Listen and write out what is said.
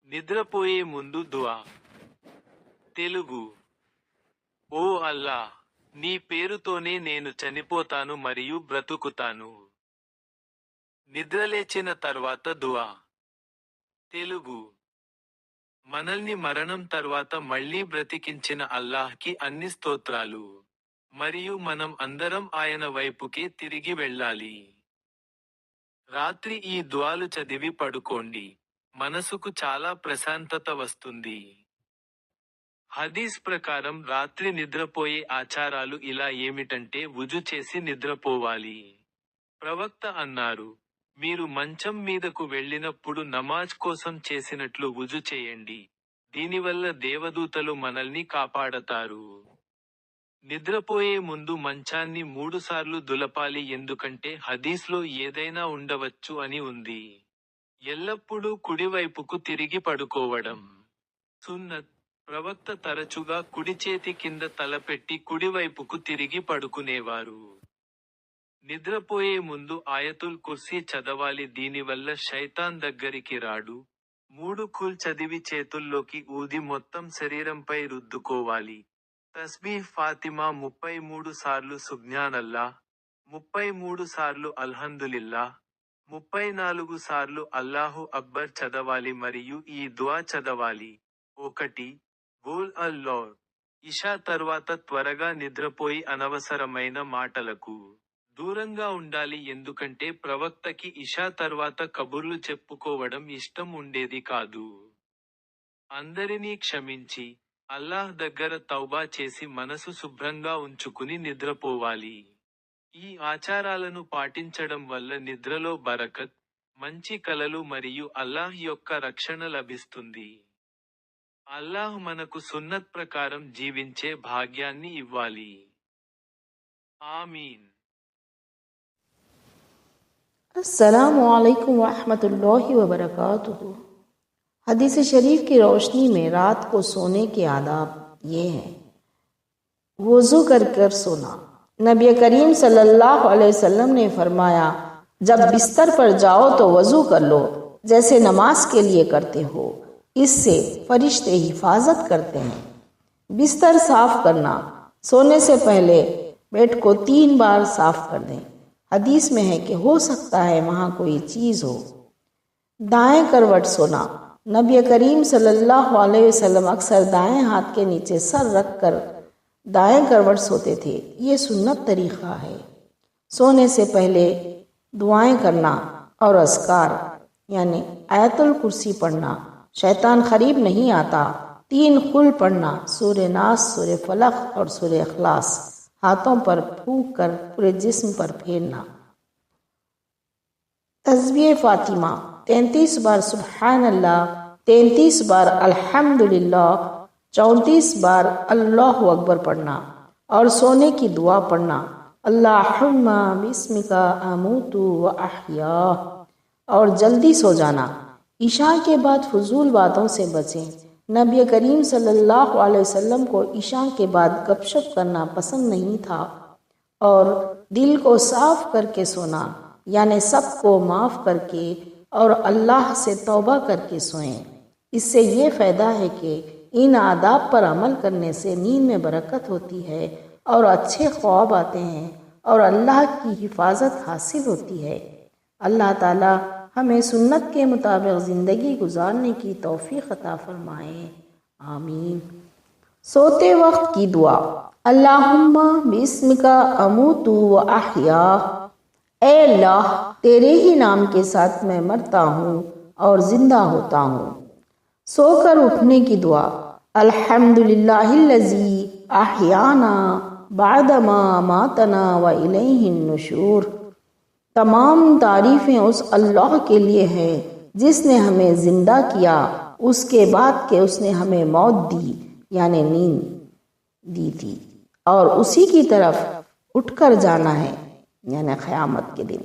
నిద్రపోయే ముందు దుఆ. తెలుగు. ఓ అల్లా, నీ పేరుతోనే నేను చనిపోతాను మరియు బ్రతుకుతాను. నిద్రలేచిన తర్వాత దుఆ. తెలుగు. మనల్ని మరణం తర్వాత మళ్ళీ బ్రతికించిన అల్లాహ్కి అన్ని స్తోత్రాలు. మరియు మనం అందరం ఆయన వైపుకే తిరిగి వెళ్ళాలి. రాత్రి ఈ దుఆలు చదివి పడుకోండి. మనసుకు చాలా ప్రశాంతత వస్తుంది. హదీస్ ప్రకారం రాత్రి నిద్రపోయే ఆచారాలు ఇలా ఏమిటంటే వుజు చేసి నిద్రపోవాలి. ప్రవక్త అన్నారు, మీరు మంచం మీదకు వెళ్ళినప్పుడు నమాజ్ కోసం చేసినట్లు వుజు చేయండి. దీనివల్ల దేవదూతలు మనల్ని కాపాడతారు. నిద్రపోయే ముందు మంచాన్ని 3 సార్లు దులపాలి ఎందుకంటే హదీస్లో ఏదైనా ఉండవచ్చు అని ఉంది. ఎల్లప్పుడూ కుడివైపుకు తిరిగి పడుకోవడం సున్నత్. ప్రవక్త తరచుగా కుడి చేతి కింద తలపెట్టి కుడివైపుకు తిరిగి పడుకునేవారు. నిద్రపోయే ముందు ఆయతుల్ కుర్సీ చదవాలి, దీనివల్ల శైతాన్ దగ్గరికి రాడు. 3 ఖుల్ చదివి చేతుల్లోకి ఊది మొత్తం శరీరంపై రుద్దుకోవాలి. తస్బీహ్ ఫాతిమా 33 సార్లు సుబ్హానల్లాహ్, 33 సార్లు అల్హమ్దులిల్లాహ్, 34 సార్లు అల్లాహు అక్బర్ చదవాలి మరియు ఈ దుఆ చదవాలి. 1. బోల్ అల్లాహ్. ఇషా తర్వాత త్వరగా నిద్రపోయి అనవసరమైన మాటలకు దూరంగా ఉండాలి ఎందుకంటే ప్రవక్తకి ఇషా తర్వాత కబుర్లు చెప్పుకోవడం ఇష్టం ఉండేది కాదు. అందరినీ క్షమించి, అల్లాహ్ దగ్గర తౌబా చేసి మనసు శుభ్రంగా ఉంచుకుని నిద్రపోవాలి. ఈ ఆచారాలను పాటించడం వల్ల నిద్రలో బరకత్, మంచి కలలు మరియు అల్లాహ్ యొక్క రక్షణ లభిస్తుంది. అల్లాహ్ మనకు సున్నత్ ప్రకారం జీవించే భాగ్యాన్ని ఇవ్వాలి. ఆమీన్. अस्सलामु अलैकुम वरहमतुल्लाहि वबरकातुहू। हदीस शरीफ की रोशनी में रात को सोने के आदाब ये हैं। वुज़ू कर कर सोना। नबी करीम सल्लल्लाहु अलैहि वसल्लम ने फरमाया, जब बिस्तर पर जाओ तो वज़ू कर लो जैसे नमाज के लिए करते हो, इससे फरिश्ते हिफाजत करते हैं। बिस्तर साफ करना। सोने से पहले बेड को 3 बार साफ कर दें। हदीस में है कि हो सकता है वहाँ कोई चीज़ हो। दाएं करवट सोना। नबी करीम सल्लल्लाहु अलैहि वसल्लम अक्सर दाएं हाथ के नीचे सर रख कर दाएं करवट सोते थे। ये सुन्नत तरीक़ा है। सोने से पहले दुआएं करना और अस्कार यानी आयतुल कुर्सी पढ़ना। शैतान करीब नहीं आता। 3 खुल पढ़ना, सूरे नास, सूरे फलक और सूरे इखलास हाथों पर फूंक कर पूरे जिस्म पर फेरना। तस्बीह फातिमा 33 बार सुब्हानल्लाह, 33 बार अल्हम्दुलिल्लाह, 34 बार अल्लाहु अकबर पढ़ना और सोने की दुआ पढ़ना, अल्लाहुम्मा बिस्मिका अमूतु व अहया, और जल्दी सो जाना। ईशा के बाद फजूल बातों से बचें। नबी करीम सल्लल्लाहु अलैहि वसल्लम को ईशा के बाद गपशप करना पसंद नहीं था और दिल को साफ करके सोना यानी सबको माफ़ करके और अल्लाह से तौबा करके सोएं। इससे ये फ़ायदा है कि इन आदाब पर अमल करने से नींद में बरकत होती है और अच्छे ख्वाब आते हैं और अल्लाह की हिफाजत हासिल होती है। अल्लाह ताला हमें सुन्नत के मुताबिक ज़िंदगी गुजारने की तौफीक अता फरमाए। आमीन। सोते वक्त की दुआ। अल्लाहुम्मा बिस्मिका अमूतु व अहया। ए अल्लाह, तेरे ही नाम के साथ मैं मरता हूँ और ज़िंदा होता हूँ। सोकर उठने की दुआ। अल्हम्दुलिल्लाहिल्लज़ी अहयाना बअदमा अमातना व इलैहिन नुशूर। तमाम तारीफ़ें उस अल्लाह के लिए हैं जिसने हमें ज़िंदा किया उसके बाद के उसने हमें मौत दी यानी नींद दी थी और उसी की तरफ उठकर जाना है यानी क़यामत के दिन।